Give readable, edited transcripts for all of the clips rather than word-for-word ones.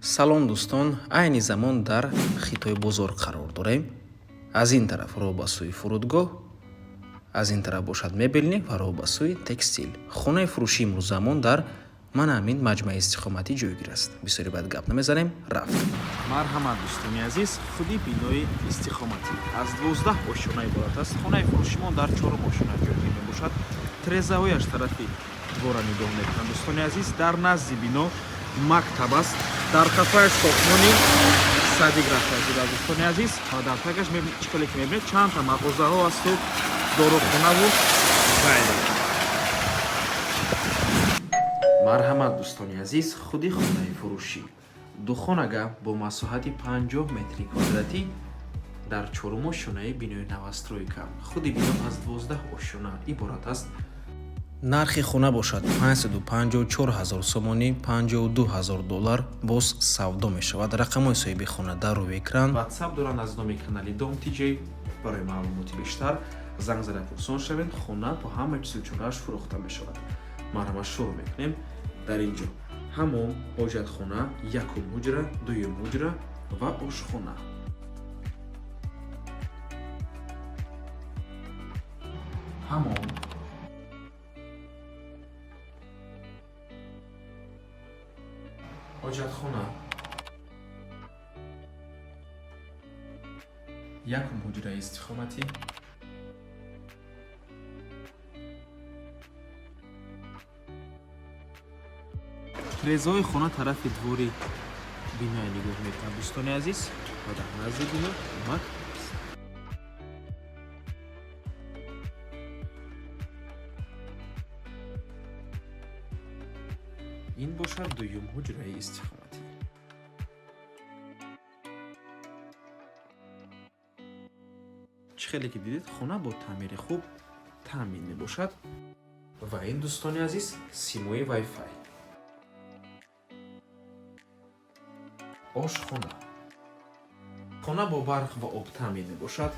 салом дӯстон, айни замон дар хитой бозор қарор дорем. Аз ин тараф роҳ ба сӯи фурудгоҳ, аз ин тараф бошад мебелник ва роҳ ба сӯи текстил. Хонаи фурӯшии имрӯзамон дар мана ҳамин маҷмаи истиқоматӣ ҷойгир аст. Бисёре баъд гап намезанем, рафт. марҳамат дӯстони азиз, худи бинои истиқоматӣ аз 12 ошона иборат аст. хонаи фурӯшимон дар 4 ошона ҷойгир мебошад. трезаҳояш тарафи двора нигоҳ мекунанд. дӯстони азиз, дар назди бино мактаб аст. дар қафааш сохтмони садик рафта шудааст. дӯстони азиз, ва дар тагаш мебинед чӣ кале ки мебинед чандта мағозаҳо асту дорухонаву ғайра. марҳамат дӯстони азиз, худи хонаи фурӯшӣ. духонага бо масоҳати 50 метри квадратӣ дар 4 ошонаи бинои навастройка. худи бино аз 12 ошона иборат аст. нархи хона бошад 554 000 сомонӣ, 52 000 доллар. боз савдо мешавад. рақамҳои соҳиби хона дар рӯи экран. ватсап доранд. аз номи канали Dom TJ барои маълумоти бештар занг зада пурсон шавед. хона бо ҳама чизи чорааш фурӯхта мешавад. марҳамат шурӯъ мекунем. дар ин ҷо ҳамон ҳоҷатхона, якум ҳуҷра, дуюм ҳуҷра ва ошхона. ҳамон ҳоҷатхона, якум ҳуҷраи истиқоматӣ, трезаҳои хона тарафи двори биное нигоҳ мекунад. дӯстони азиз, ва дар назди бино мактаб аст. ин бошад дуюм ҳуҷраи истиқоматӣ. чӣ хеле ки дидед, хона бо таъмири хуб таъмин мебошад. ва ин дӯстони азиз, симои вайфай. ошхона. хона бо барқ ва об таъмин мебошад.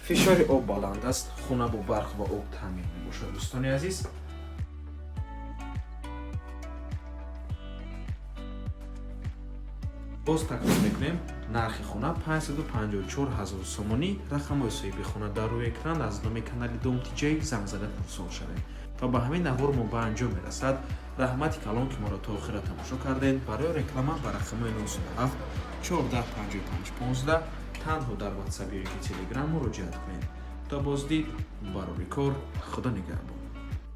фишори об баланд аст. хона бо барқ ва об таъмин мебошад. дӯстони азиз, боз такрор мекунем. нархи хона 554 000 сомонӣ. рақамҳои соҳиби хона дар рӯи экран. аз номи канали Dom TJ занг зада пурсон шавед. ва ба ҳамин наҳвор мо ба анҷом мерасад. раҳмати калон ки моро то охира тамошо кардед. барои реклама ба рақамҳои 97 14 55 15 танҳо дар ватсап ё ки телеграм муроҷиат кунед. то боздид, барори кор, худо нигаҳбон.